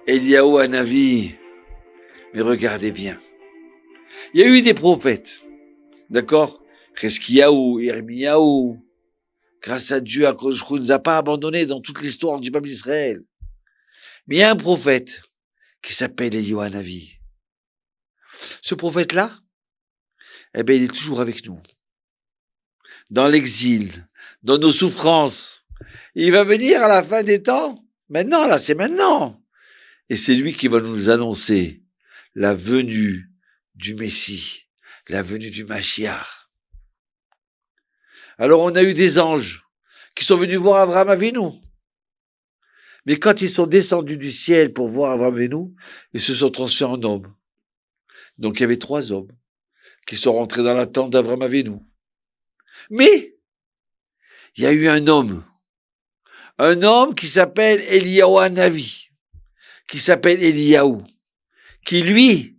Eliyahu Hanavi. Mais regardez bien. Il y a eu des prophètes. D'accord? Cheskiyahu, Yermiyahu. Grâce à Dieu, Akadosh Baruch Hu nous a pas abandonnés dans toute l'histoire du peuple d'Israël. Mais il y a un prophète qui s'appelle Eliyahu Hanavi. Ce prophète-là, eh ben, il est toujours avec nous. Dans l'exil, dans nos souffrances. Il va venir à la fin des temps. Maintenant, là, c'est maintenant. Et c'est lui qui va nous annoncer la venue du Messie, la venue du Mashiach. Alors, on a eu des anges qui sont venus voir Abraham Avinu. Mais quand ils sont descendus du ciel pour voir Abraham Avinu, ils se sont transformés en hommes. Donc, il y avait 3 hommes qui sont rentrés dans la tente d'Abraham Avinu. Mais, il y a eu un homme qui s'appelle Eliyahu Hanavi, qui s'appelle Eliyahu, qui lui,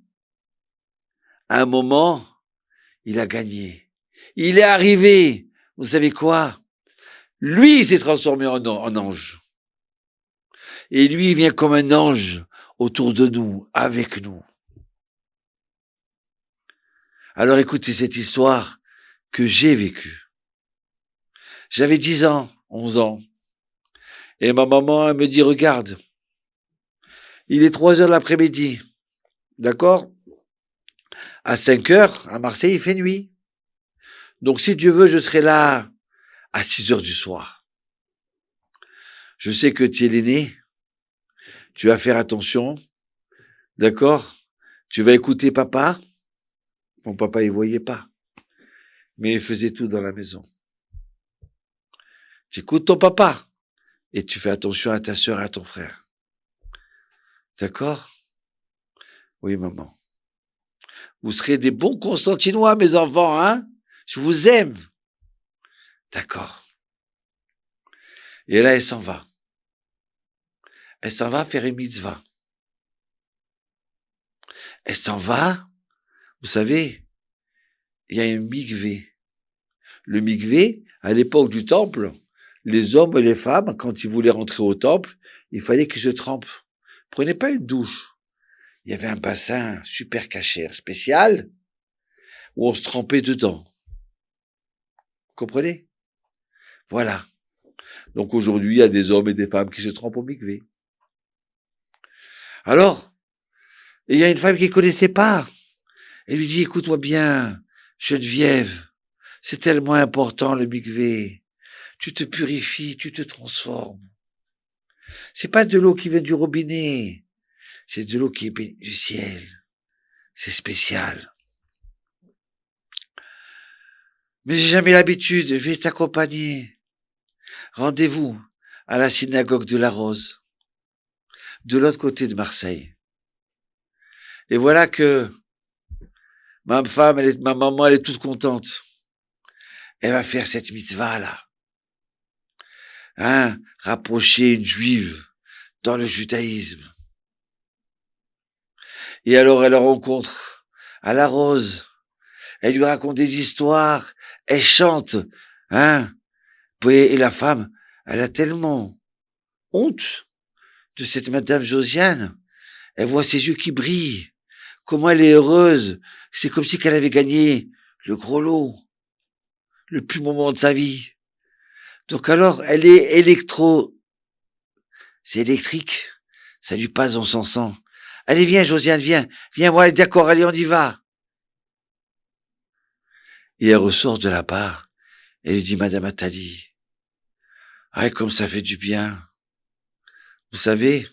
à un moment, il a gagné. Il est arrivé, vous savez quoi? Lui, il s'est transformé en ange. Et lui, il vient comme un ange autour de nous, avec nous. Alors écoutez cette histoire que j'ai vécue. J'avais 10 ans, 11 ans. Et ma maman, elle me dit, regarde, il est 3 heures l'après-midi. D'accord? À 5 heures, à Marseille, il fait nuit. Donc si Dieu veut, je serai là à 6 heures du soir. Je sais que tu es l'aîné. Tu vas faire attention. D'accord? Tu vas écouter papa. Mon papa, il voyait pas. Mais il faisait tout dans la maison. Tu écoutes ton papa. Et tu fais attention à ta sœur et à ton frère. D'accord? Oui, maman. Vous serez des bons Constantinois, mes enfants, hein? Je vous aime. D'accord. Et là, elle s'en va. Elle s'en va faire une mitzvah. Elle s'en va. Vous savez, il y a un mikvé. Le mikvé, à l'époque du temple, les hommes et les femmes, quand ils voulaient rentrer au temple, il fallait qu'ils se trempent. Prenez pas une douche. Il y avait un bassin super cachère spécial où on se trempait dedans. Vous comprenez? Voilà. Donc aujourd'hui, il y a des hommes et des femmes qui se trempent au mikvé. Alors, il y a une femme qui ne connaissait pas. Elle lui dit, écoute-moi bien, Geneviève, c'est tellement important le mikvé. Tu te purifies, tu te transformes. C'est pas de l'eau qui vient du robinet. C'est de l'eau qui est du ciel. C'est spécial. Mais j'ai jamais l'habitude. Je vais t'accompagner. Rendez-vous à la synagogue de la Rose, de l'autre côté de Marseille. Et voilà que ma maman, elle est toute contente. Elle va faire cette mitzvah-là. Hein, rapprocher une juive dans le judaïsme. Et alors, elle la rencontre à la Rose. Elle lui raconte des histoires. Elle chante. Hein. Et la femme, elle a tellement honte de cette Madame Josiane. Elle voit ses yeux qui brillent. Comment elle est heureuse. C'est comme si qu'elle avait gagné le gros lot. Le plus beau moment de sa vie. Donc alors, elle est c'est électrique. Ça lui passe dans son sang. Allez, viens, Josiane, viens. Viens, moi, d'accord, allez, on y va. Et elle ressort de là-bas. Elle lui dit, Madame Attali, ah, comme ça fait du bien. Vous savez,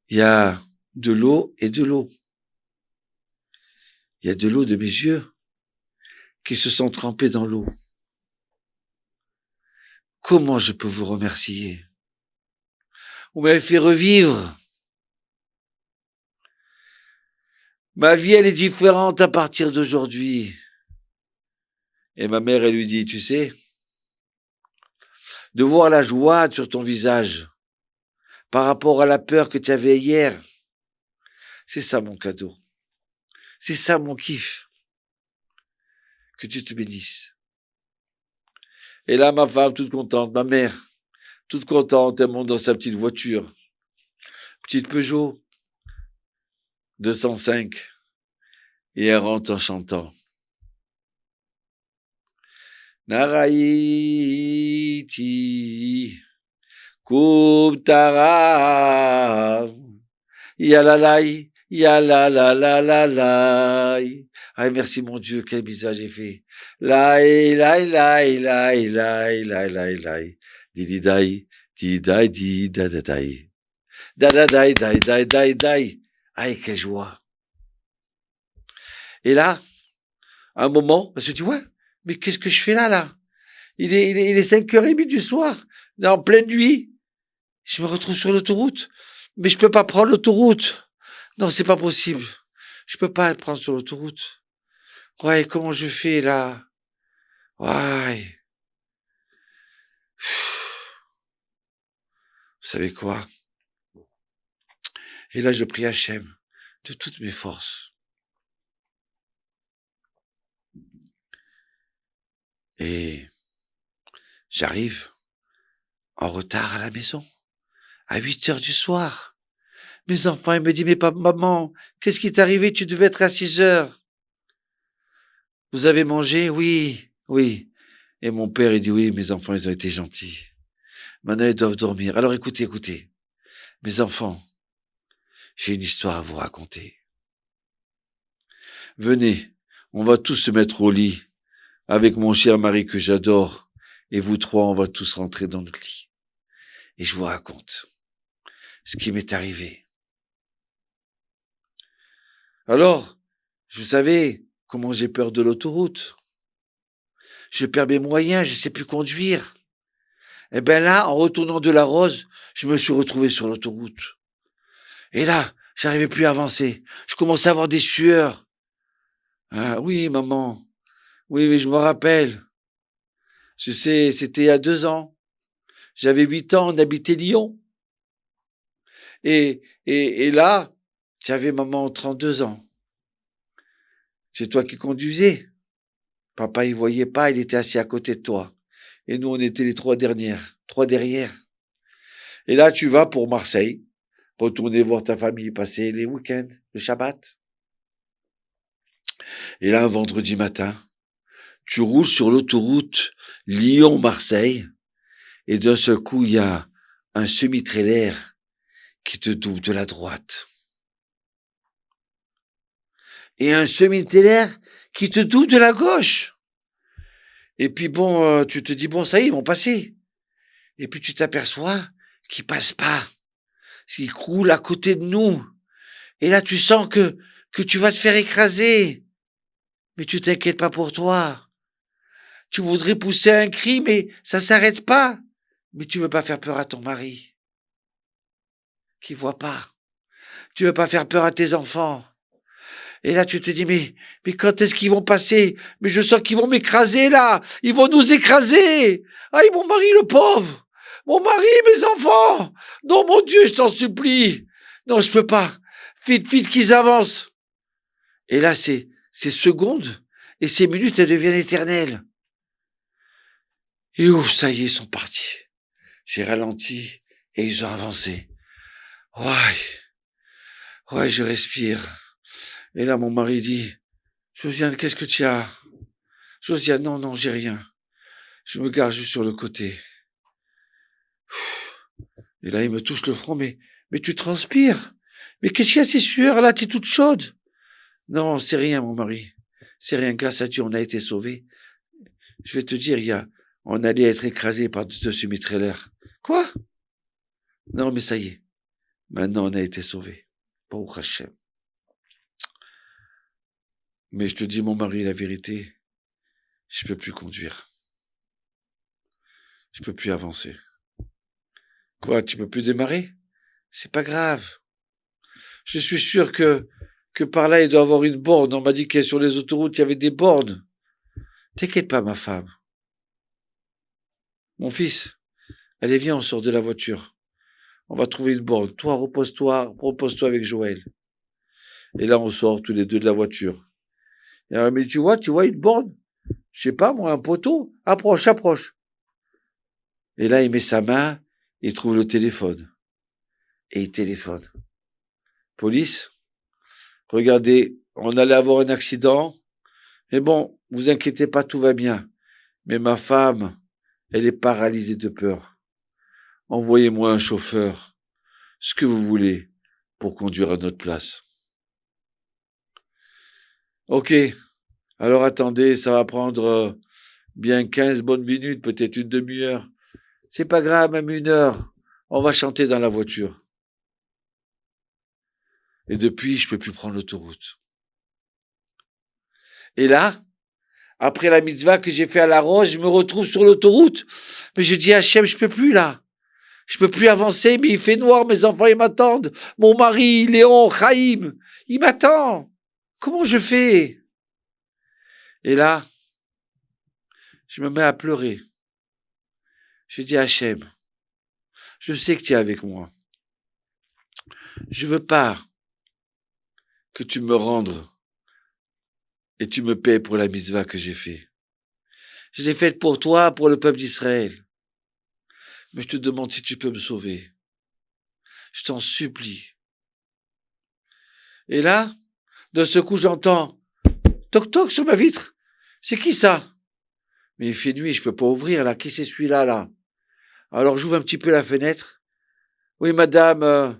il y a de l'eau et de l'eau. Il y a de l'eau de mes yeux qui se sont trempés dans l'eau. Comment je peux vous remercier? Vous m'avez fait revivre. Ma vie, elle est différente à partir d'aujourd'hui. Et ma mère, elle lui dit, tu sais, de voir la joie sur ton visage par rapport à la peur que tu avais hier, c'est ça mon cadeau. C'est ça mon kiff. Que Dieu te bénisse. Et là, ma femme, toute contente, ma mère, toute contente, elle monte dans sa petite voiture. petite Peugeot 205, et elle rentre en chantant. Naraïti, Koubtara, Yalalai, Yalalalalai. Ah, merci mon Dieu, quel bizarre j'ai fait. Lai, lai, lai, lai, lai, lai, lai, lai. Dididai, didai, didadadai. Dadadai, dai, dai, dai, dai. Aïe, quelle joie. Et là, à un moment, je me dis, ouais, mais qu'est-ce que je fais là? Il est 5h30 du soir, en pleine nuit. Je me retrouve sur l'autoroute. Mais je peux pas prendre l'autoroute. Non, c'est pas possible. Je peux pas le prendre sur l'autoroute. Ouais, comment je fais là? Ouais. Vous savez quoi? Et là, je prie Hachem de toutes mes forces. Et j'arrive en retard à la maison, à 8h du soir. Mes enfants, ils me disent, mais maman, qu'est-ce qui t'est arrivé? Tu devais être à 6h. Vous avez mangé? Oui, oui. Et mon père, il dit, oui, mes enfants, ils ont été gentils. Maintenant, ils doivent dormir. Alors écoutez. Mes enfants, j'ai une histoire à vous raconter. Venez, on va tous se mettre au lit, avec mon cher mari que j'adore, et vous trois, on va tous rentrer dans notre lit. Et je vous raconte ce qui m'est arrivé. Alors, vous savez comment j'ai peur de l'autoroute. Je perds mes moyens, je sais plus conduire. Et ben là, en retournant de la Rose, je me suis retrouvé sur l'autoroute. Et là, j'arrivais plus à avancer. Je commençais à avoir des sueurs. Ah oui, maman. Oui, je me rappelle. Je sais, c'était il y a 2 ans. J'avais 8 ans, on habitait Lyon. Et là, j'avais maman 32 ans. C'est toi qui conduisais. Papa, il voyait pas, il était assis à côté de toi. Et nous, on était les 3 derrière. Et là, tu vas pour Marseille, retourner voir ta famille, passer les week-ends, le Shabbat. Et là, un vendredi matin, tu roules sur l'autoroute Lyon-Marseille, et d'un seul coup, il y a un semi-trailer qui te double de la droite. Et un semi-trailer qui te double de la gauche. Et puis bon, tu te dis, bon, ça y est, ils vont passer. Et puis tu t'aperçois qu'ils passent pas. Ils roulent à côté de nous. Et là, tu sens que tu vas te faire écraser. Mais tu t'inquiètes pas pour toi. Tu voudrais pousser un cri, mais ça s'arrête pas. Mais tu veux pas faire peur à ton mari, qui voit pas. Tu veux pas faire peur à tes enfants. Et là, tu te dis, mais quand est-ce qu'ils vont passer? Mais je sens qu'ils vont m'écraser, là. Ils vont nous écraser. Aïe, mon mari, le pauvre. Mon mari, mes enfants. Non, mon Dieu, je t'en supplie. Non, je peux pas. Vite qu'ils avancent. Et là, ces secondes et ces minutes, elles deviennent éternelles. Et ouf, ça y est, ils sont partis. J'ai ralenti et ils ont avancé. Ouais, je respire. Et là, mon mari dit, Josiane, qu'est-ce que tu as? Josiane, non, j'ai rien. Je me gare juste sur le côté. Et là, il me touche le front, mais tu transpires. Mais qu'est-ce qu'il y a, ces sueurs là? T'es toute chaude. Non, c'est rien, mon mari. C'est rien, grâce à Dieu, on a été sauvés. Je vais te dire, on allait être écrasé par deux semi-trailers. Quoi? Non, mais ça y est. Maintenant, on a été sauvés. Baruch Hashem. Mais je te dis, mon mari, la vérité, je peux plus conduire. Je peux plus avancer. Quoi, tu peux plus démarrer? C'est pas grave. Je suis sûr que par là, il doit y avoir une borne. On m'a dit que sur les autoroutes, il y avait des bornes. T'inquiète pas, ma femme. Mon fils, allez, viens, on sort de la voiture. On va trouver une borne. Toi, repose-toi avec Joël. Et là, on sort tous les deux de la voiture. Et alors, mais tu vois une borne? Je sais pas, moi, un poteau. Approche. Et là, il met sa main, il trouve le téléphone. Et il téléphone. Police, regardez, on allait avoir un accident. Mais bon, vous inquiétez pas, tout va bien. Mais ma femme, elle est paralysée de peur. Envoyez-moi un chauffeur, ce que vous voulez, pour conduire à notre place. Ok, alors attendez, ça va prendre bien 15 bonnes minutes, peut-être une demi-heure. C'est pas grave, même 1 heure. On va chanter dans la voiture. Et depuis, je peux plus prendre l'autoroute. Et là, après la mitzvah que j'ai fait à la Rose, je me retrouve sur l'autoroute. Mais je dis à Hachem, je peux plus là. Je peux plus avancer, mais il fait noir, mes enfants, ils m'attendent. Mon mari, Léon, Chaïm, il m'attend. Comment je fais? Et là, je me mets à pleurer. Je dis à Hachem, je sais que tu es avec moi. Je veux pas que tu me rendes et tu me payes pour la mitzvah que j'ai fait. Je l'ai faite pour toi, pour le peuple d'Israël. Mais je te demande si tu peux me sauver. Je t'en supplie. Et là, d'un seul coup, j'entends toc toc sur ma vitre. C'est qui ça? Mais il fait nuit, je peux pas ouvrir là. Qui c'est celui-là là? Alors j'ouvre un petit peu la fenêtre. Oui, madame,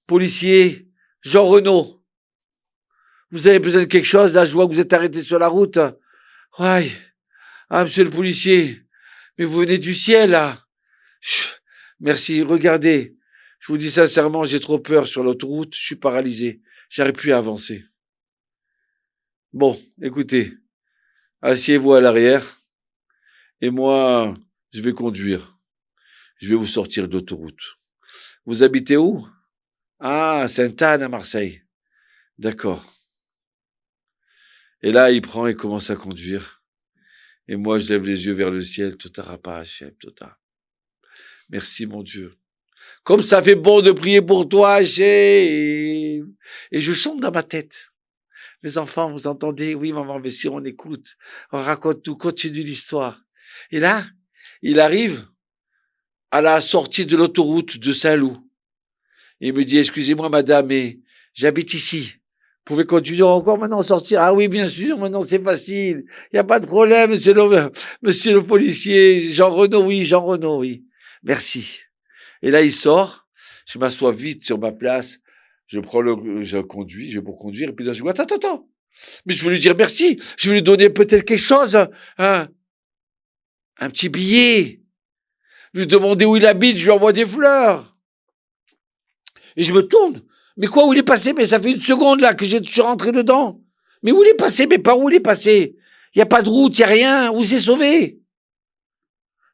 policier, Jean Renaud. Vous avez besoin de quelque chose là? Je vois que vous êtes arrêté sur la route. Ouais. Ah, monsieur le policier, mais vous venez du ciel là. Chut. Merci. Regardez. Je vous dis sincèrement, j'ai trop peur sur l'autoroute. Je suis paralysé. J'arrive plus à avancer. Bon, écoutez, asseyez-vous à l'arrière et moi, je vais conduire. Je vais vous sortir de l'autoroute. Vous habitez où? Ah, Sainte-Anne à Marseille. D'accord. Et là, il prend et commence à conduire. Et moi, je lève les yeux vers le ciel. Totara pa Hachem, Totara. Merci, mon Dieu. Comme ça fait bon de prier pour toi, Hachem. Et je chante dans ma tête. Mes enfants, vous entendez? Oui, maman, mais si on écoute, on raconte tout, continue l'histoire. Et là, il arrive à la sortie de l'autoroute de Saint-Loup. Il me dit, excusez-moi, madame, mais j'habite ici. Vous pouvez continuer encore maintenant sortir? Ah oui, bien sûr, maintenant c'est facile. Il n'y a pas de problème, monsieur le policier. Jean Renaud, oui, Jean Renaud, oui. Merci. Et là, il sort. Je m'assois vite sur ma place. Je conduis, je vais pour conduire. Et puis là, je dis, attends. Mais je veux lui dire merci. Je veux lui donner peut-être quelque chose. Hein, un petit billet. Lui demander où il habite, je lui envoie des fleurs. Et je me tourne. Mais quoi, où il est passé? Mais ça fait 1 seconde là que je suis rentré dedans. Mais où il est passé? Mais par où il est passé? Il n'y a pas de route, il n'y a rien. Où s'est sauvé?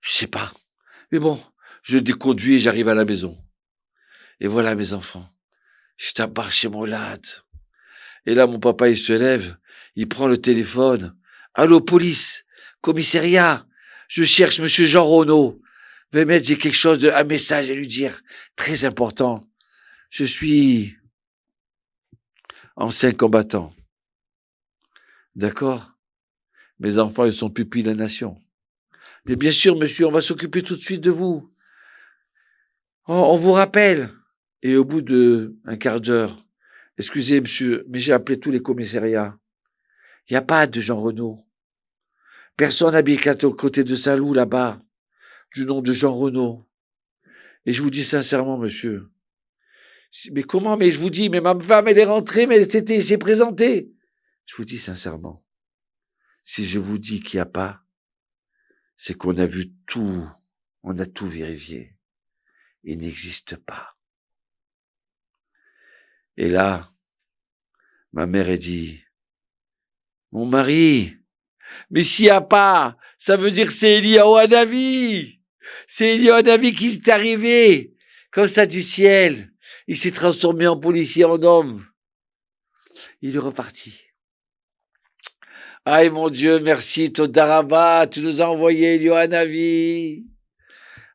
Je sais pas. Mais bon, je déconduis et j'arrive à la maison. Et voilà mes enfants. Je tabarre chez mon lad. Et là, mon papa, il se lève. Il prend le téléphone. Allô, police, commissariat. Je cherche monsieur Jean Renaud. Veuillez mettre, j'ai quelque chose un message à lui dire. Très important. Je suis ancien combattant. D'accord? Mes enfants, ils sont pupilles de la nation. Mais bien sûr, monsieur, on va s'occuper tout de suite de vous. On vous rappelle. Et au bout d'un quart d'heure, excusez, monsieur, mais j'ai appelé tous les commissariats. Il n'y a pas de Jean Renaud. Personne n'habite à côté de Saint-Loup, là-bas, du nom de Jean Renaud. Et je vous dis sincèrement, monsieur. Mais comment? Mais je vous dis, mais ma femme, elle est rentrée, mais elle s'est présentée. Je vous dis sincèrement. Si je vous dis qu'il n'y a pas, c'est qu'on a vu tout, on a tout vérifié. Il n'existe pas. Et là, ma mère a dit, mon mari, mais s'il n'y a pas, ça veut dire que c'est Eliyahu Hanavi. C'est Eliyahu Hanavi qui s'est arrivé, comme ça du ciel. Il s'est transformé en policier, en homme. Il est reparti. Aïe, mon Dieu, merci, Todaraba, tu nous as envoyé Eliyahu Hanavi.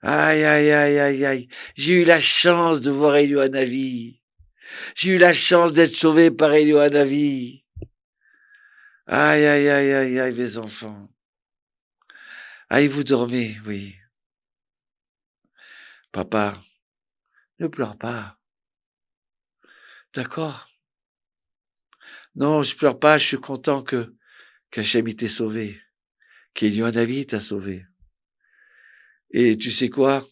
Aïe. J'ai eu la chance de voir Eliyahu Hanavi. J'ai eu la chance d'être sauvé par Eliyahu Hanavi. Aïe, mes enfants. Aïe, vous dormez, oui. Papa, Ne pleure pas. D'accord? Non, je pleure pas, je suis content qu'Hachem il t'ait sauvé, qu'il y ait eu un avis, il t'a sauvé. Et tu sais quoi,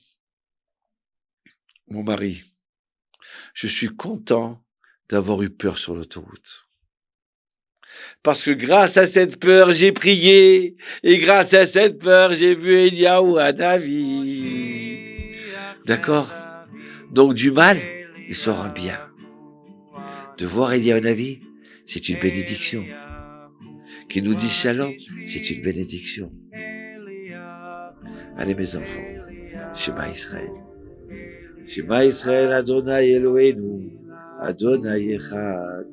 mon mari? Je suis content d'avoir eu peur sur l'autoroute. Parce que grâce à cette peur, j'ai prié. Et grâce à cette peur, j'ai vu Eliaou Hanavi. D'accord? Donc du mal, il sort un bien. De voir Eliaou Hanavi, c'est une bénédiction. Qui nous dit shalom, c'est une bénédiction. Allez mes enfants, Shema Israël. Shema Israël, Adonai Eloheinu, Adonai Echad.